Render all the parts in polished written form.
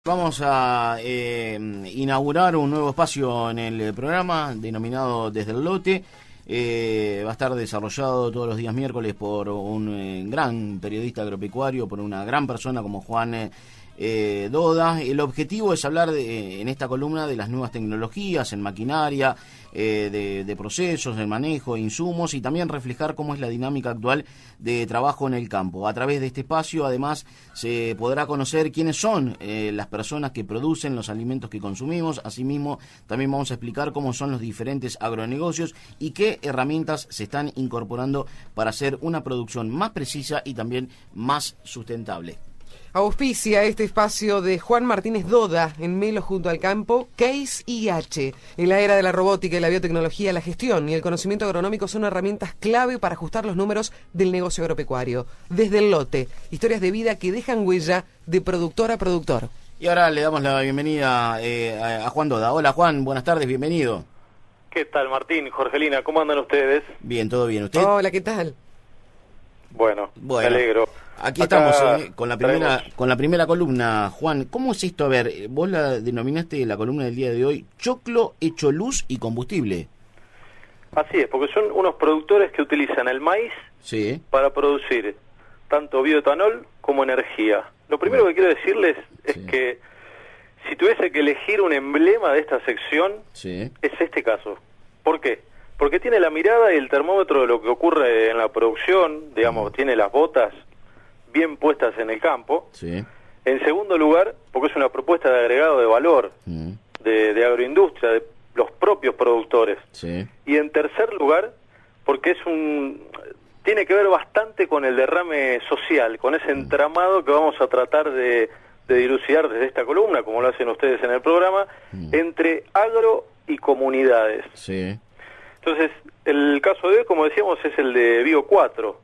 Vamos a inaugurar un nuevo espacio en el programa denominado Desde el Lote. Va a estar desarrollado todos los días miércoles por un gran periodista agropecuario, por una gran persona como Juan Doda. El objetivo es hablar en esta columna de las nuevas tecnologías en maquinaria, de procesos, de manejo, de insumos, y también reflejar cómo es la dinámica actual de trabajo en el campo. A través de este espacio, además, se podrá conocer quiénes son las personas que producen los alimentos que consumimos. Asimismo, también vamos a explicar cómo son los diferentes agronegocios y qué herramientas se están incorporando para hacer una producción más precisa y también más sustentable. Auspicia este espacio de Juan Martínez Doda, en Melo junto al campo, Case IH. En la era de la robótica y la biotecnología, la gestión y el conocimiento agronómico son herramientas clave para ajustar los números del negocio agropecuario. Desde el lote, historias de vida que dejan huella de productor a productor. Y ahora le damos la bienvenida a Juan Doda. Hola Juan, buenas tardes, bienvenido. ¿Qué tal, Martín, Jorgelina? ¿Cómo andan ustedes? Bien, todo bien. ¿Usted? Hola, ¿qué tal? Bueno, me alegro. Aquí estamos con la primera columna. Juan, ¿cómo es esto? A ver, vos la denominaste la columna del día de hoy, choclo hecho luz y combustible. Así es, porque son unos productores que utilizan el maíz para producir tanto bioetanol como energía. Lo primero que quiero decirles es que si tuviese que elegir un emblema de esta sección, es este caso. ¿Por qué? Porque tiene la mirada y el termómetro de lo que ocurre en la producción, digamos, tiene las botas bien puestas en el campo. En segundo lugar, porque es una propuesta de agregado de valor de agroindustria, de los propios productores. Y en tercer lugar, porque tiene que ver bastante con el derrame social, con ese entramado que vamos a tratar de dilucidar desde esta columna, como lo hacen ustedes en el programa, entre agro y comunidades. Entonces, el caso de hoy, como decíamos, es el de Bio 4.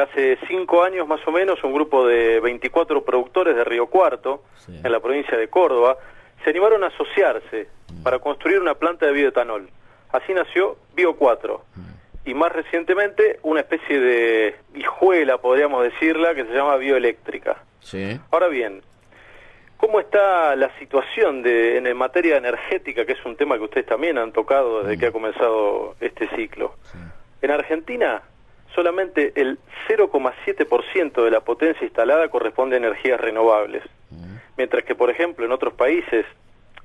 Hace 5 años más o menos, un grupo de 24 productores de Río Cuarto, en la provincia de Córdoba, se animaron a asociarse para construir una planta de bioetanol. Así nació Bio 4. Y más recientemente, una especie de hijuela, podríamos decirla, que se llama Bioeléctrica. Ahora bien, ¿cómo está la situación en materia energética, que es un tema que ustedes también han tocado desde que ha comenzado este ciclo? En Argentina, solamente el 0,7% de la potencia instalada corresponde a energías renovables. Mientras que, por ejemplo, en otros países,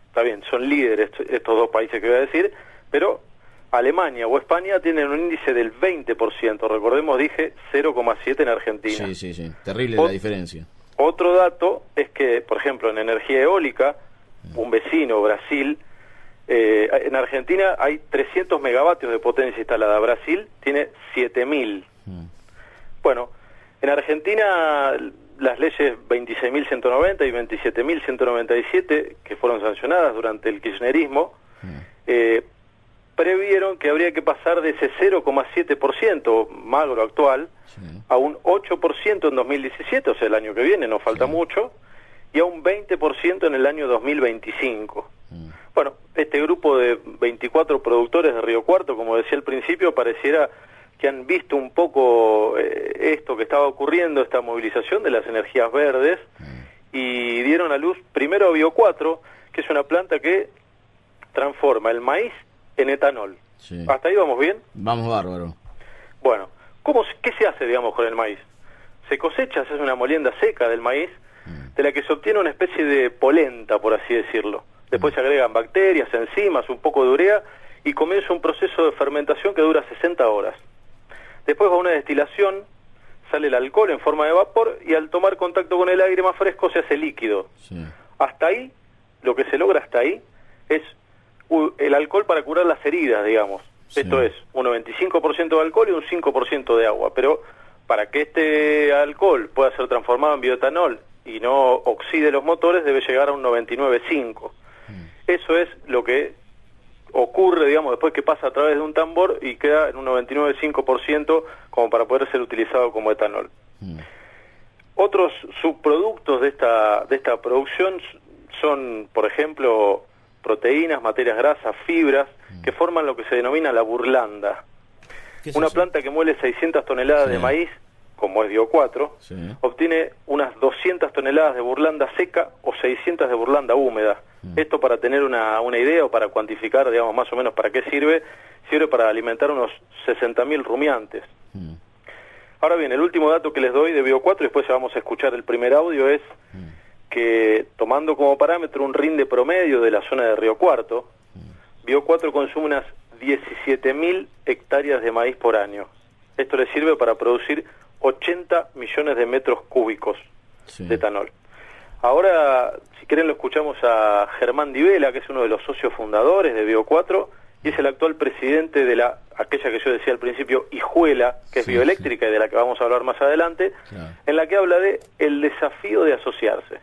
está bien, son líderes estos dos países que voy a decir, pero Alemania o España tienen un índice del 20%. Recordemos, dije 0,7% en Argentina. Terrible la diferencia. Otro dato es que, por ejemplo, en energía eólica, un vecino, Brasil, en Argentina hay 300 megavatios de potencia instalada. Brasil tiene 7.000. Bueno, en Argentina las leyes 26.190 y 27.197, que fueron sancionadas durante el kirchnerismo, previeron que habría que pasar de ese 0,7% magro actual a un 8% en 2017, o sea, el año que viene, no falta mucho, y a un 20% en el año 2025. Bueno, este grupo de 24 productores de Río Cuarto, como decía al principio, pareciera que han visto un poco esto que estaba ocurriendo, esta movilización de las energías verdes, y dieron a luz primero a Bio 4, que es una planta que transforma el maíz en etanol. ¿Hasta ahí vamos bien? Vamos bárbaro. Bueno, ¿qué se hace, digamos, con el maíz? Se cosecha, se hace una molienda seca del maíz, de la que se obtiene una especie de polenta, por así decirlo. Después se agregan bacterias, enzimas, un poco de urea, y comienza un proceso de fermentación que dura 60 horas. Después va una destilación, sale el alcohol en forma de vapor, y al tomar contacto con el aire más fresco se hace líquido. Hasta ahí, lo que se logra hasta ahí, es el alcohol para curar las heridas, digamos. Esto es, un 95% de alcohol y un 5% de agua. Pero para que este alcohol pueda ser transformado en bioetanol y no oxide los motores, debe llegar a un 99,5%. Eso es lo que ocurre, digamos, después que pasa a través de un tambor y queda en un 99,5% como para poder ser utilizado como etanol. Otros subproductos de esta producción son, por ejemplo, proteínas, materias grasas, fibras, que forman lo que se denomina la burlanda. Una planta que muele 600 toneladas de maíz como es Bio4, sí, obtiene unas 200 toneladas de burlanda seca o 600 de burlanda húmeda. Esto para tener una idea o para cuantificar, digamos, más o menos para qué sirve. Sirve para alimentar unos 60.000 rumiantes. Ahora bien, el último dato que les doy de Bio4, después ya vamos a escuchar el primer audio, es que tomando como parámetro un rinde promedio de la zona de Río Cuarto, Bio4 consume unas 17.000 hectáreas de maíz por año. Esto le sirve para producir 80 millones de metros cúbicos de etanol. Ahora, si quieren, lo escuchamos a Germán Di Vela, que es uno de los socios fundadores de Bio4, y es el actual presidente de aquella que yo decía al principio, Hijuela, que es bioeléctrica y de la que vamos a hablar más adelante, en la que habla de el desafío de asociarse.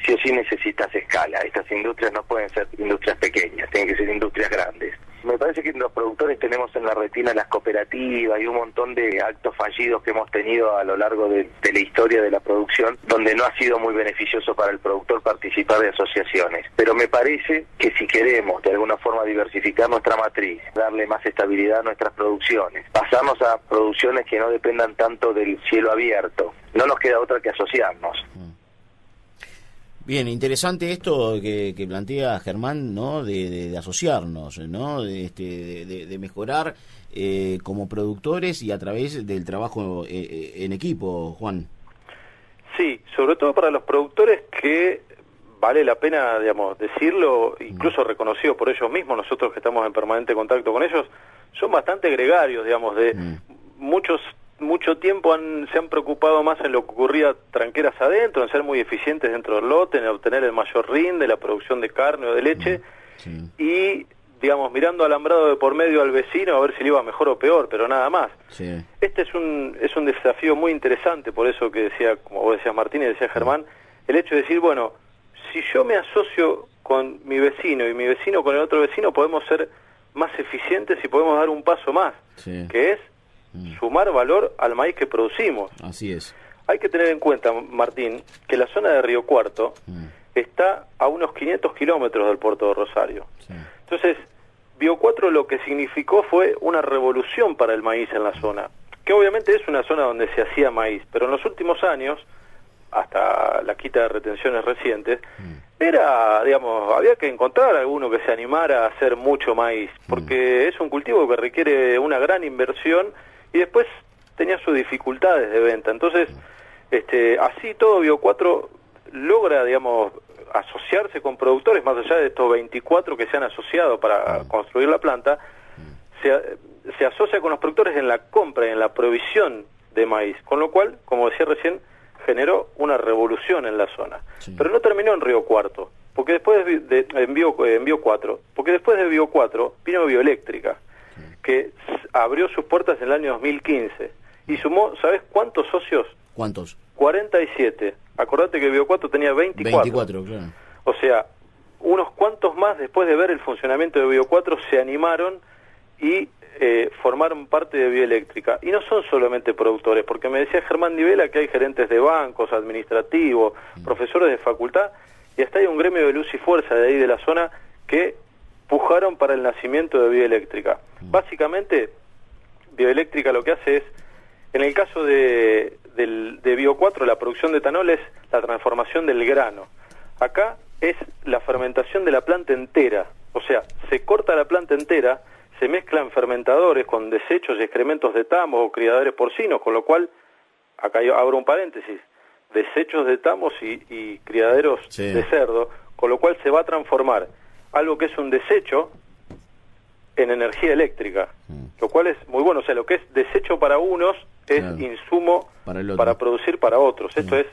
Sí o sí necesitas escala. Estas industrias no pueden ser industrias pequeñas, tienen que ser industrias grandes. Me parece que los productores tenemos en la retina las cooperativas y un montón de actos fallidos que hemos tenido a lo largo de la historia de la producción, donde no ha sido muy beneficioso para el productor participar de asociaciones. Pero me parece que si queremos de alguna forma diversificar nuestra matriz, darle más estabilidad a nuestras producciones, pasarnos a producciones que no dependan tanto del cielo abierto, no nos queda otra que asociarnos. Bien, interesante esto que plantea Germán, ¿no? De asociarnos, ¿no? De mejorar como productores y a través del trabajo en equipo, Juan. Sí, sobre todo para los productores que vale la pena, digamos, decirlo, incluso reconocido por ellos mismos, nosotros que estamos en permanente contacto con ellos, son bastante gregarios, digamos, de mucho tiempo se han preocupado más en lo que ocurría tranqueras adentro, en ser muy eficientes dentro del lote, en obtener el mayor rinde, la producción de carne o de leche, y, digamos, mirando alambrado de por medio al vecino a ver si le iba mejor o peor, pero nada más. Este es un desafío muy interesante, por eso que decía, como vos decías Martín y decía Germán, el hecho de decir, bueno, si yo me asocio con mi vecino y mi vecino con el otro vecino, podemos ser más eficientes y podemos dar un paso más, que es sumar valor al maíz que producimos. Así es. Hay que tener en cuenta, Martín, que la zona de Río Cuarto está a unos 500 kilómetros del puerto de Rosario. Entonces, Bio4 lo que significó fue una revolución para el maíz en la zona, que obviamente es una zona donde se hacía maíz, pero en los últimos años, hasta la quita de retenciones recientes, era, digamos, había que encontrar alguno que se animara a hacer mucho maíz, porque es un cultivo que requiere una gran inversión y después tenía sus dificultades de venta. Entonces, así todo Bio4 logra, digamos, asociarse con productores, más allá de estos 24 que se han asociado para construir la planta, se asocia con los productores en la compra y en la provisión de maíz, con lo cual, como decía recién, generó una revolución en la zona. Pero no terminó en Río Cuarto, porque después en Bio4, porque después de Bio4 vino Bioeléctrica, que abrió sus puertas en el año 2015 y sumó, ¿sabes cuántos socios? ¿Cuántos? 47. Acordate que Bio4 tenía 24. 24, claro. O sea, unos cuantos más después de ver el funcionamiento de Bio4 se animaron y formaron parte de Bioeléctrica. Y no son solamente productores, porque me decía Germán Di Vela que hay gerentes de bancos, administrativos, profesores de facultad, y hasta hay un gremio de luz y fuerza de ahí de la zona que pujaron para el nacimiento de Bioeléctrica. Básicamente, Bioeléctrica lo que hace es, en el caso de Bio4, la producción de etanol es la transformación del grano. Acá es la fermentación de la planta entera, o sea, se corta la planta entera, se mezclan fermentadores con desechos y excrementos de tamos o criadores porcinos, con lo cual, acá yo abro un paréntesis, desechos de tamos y criaderos de cerdo, con lo cual se va a transformar algo que es un desecho en energía eléctrica, lo cual es muy bueno. O sea, lo que es desecho para unos es insumo para producir para otros. Esto es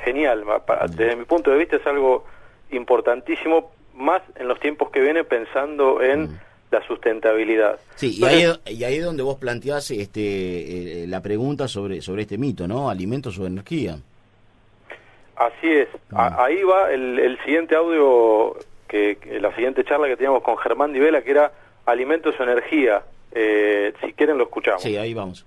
genial. Desde mi punto de vista es algo importantísimo, más en los tiempos que vienen, pensando en la sustentabilidad. Sí, entonces, y ahí es donde vos planteás la pregunta sobre este mito, ¿no? Alimentos o energía. Así es. Ahí va el siguiente audio, la siguiente charla que teníamos con Germán Di Vela, que era alimentos o energía. Si quieren lo escuchamos. Sí, ahí vamos.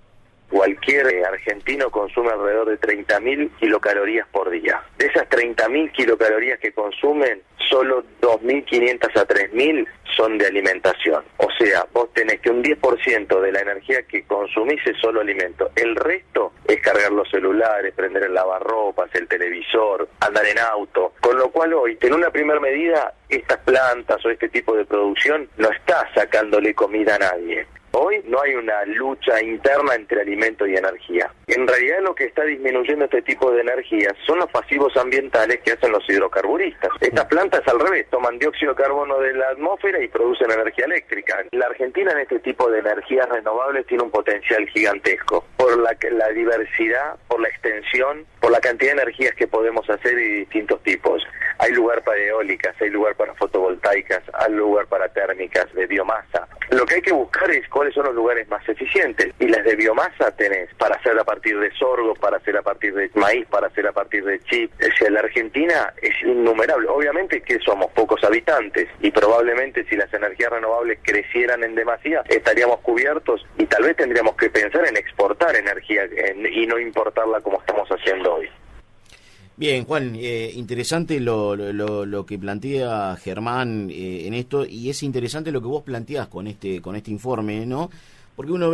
Cualquier argentino consume alrededor de 30.000 kilocalorías por día. De esas 30.000 kilocalorías que consumen, solo 2.500 a 3.000 son de alimentación. O sea, vos tenés que un 10% de la energía que consumís es solo alimento. El resto es cargar los celulares, prender el lavarropas, el televisor, andar en auto. Con lo cual hoy, en una primera medida, estas plantas o este tipo de producción no está sacándole comida a nadie. Hoy no hay una lucha interna entre alimento y energía. En realidad lo que está disminuyendo este tipo de energías son los pasivos ambientales que hacen los hidrocarburistas. Estas plantas al revés, toman dióxido de carbono de la atmósfera y producen energía eléctrica. La Argentina en este tipo de energías renovables tiene un potencial gigantesco por la diversidad, por la extensión, por la cantidad de energías que podemos hacer de distintos tipos. Hay lugar para eólicas, hay lugar para fotovoltaicas, hay lugar para térmicas, de biomasa. Lo que hay que buscar es cuáles son los lugares más eficientes. Y las de biomasa tenés para hacer a partir de sorgo, para hacer a partir de maíz, para hacer a partir de chip. O sea, la Argentina es innumerable. Obviamente que somos pocos habitantes y probablemente si las energías renovables crecieran en demasía, estaríamos cubiertos y tal vez tendríamos que pensar en exportar energía y no importarla como estamos haciendo hoy. Bien, Juan, interesante lo que plantea Germán en esto, y es interesante lo que vos planteás con este informe, ¿no? Porque uno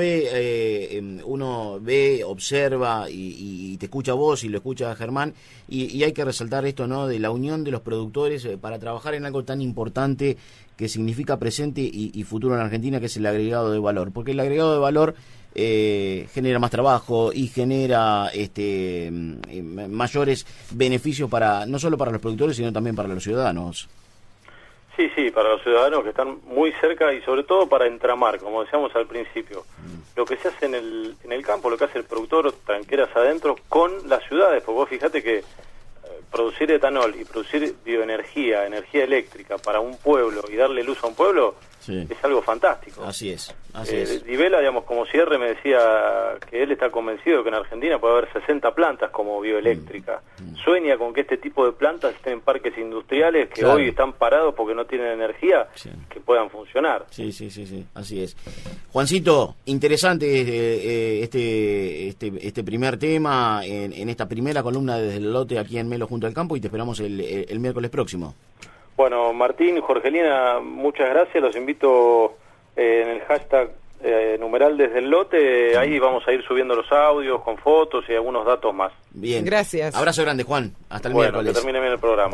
ve, observa y te escucha a vos y lo escucha a Germán, y hay que resaltar esto, ¿no? De la unión de los productores para trabajar en algo tan importante que significa presente y futuro en Argentina, que es el agregado de valor. Porque el agregado de valor genera más trabajo y genera mayores beneficios para no solo para los productores, sino también para los ciudadanos. Sí, para los ciudadanos que están muy cerca y sobre todo para entramar, como decíamos al principio, lo que se hace en el campo, lo que hace el productor, tranqueras adentro, con las ciudades, porque vos fíjate que producir etanol y producir bioenergía, energía eléctrica para un pueblo y darle luz a un pueblo, sí, es algo fantástico. Así es. Di Vela, digamos, como cierre, me decía que él está convencido de que en Argentina puede haber 60 plantas como bioeléctrica. Sueña con que este tipo de plantas estén en parques industriales que hoy están parados porque no tienen energía, que puedan funcionar. Sí, así es. Juancito, interesante este primer tema en esta primera columna desde el lote aquí en Melo junto al campo, y te esperamos el miércoles próximo. Bueno, Martín, Jorgelina, muchas gracias. Los invito en el hashtag numeral desde el lote. Ahí vamos a ir subiendo los audios con fotos y algunos datos más. Bien. Gracias. Abrazo grande, Juan. Hasta el miércoles. miércoles. Que termine bien el programa.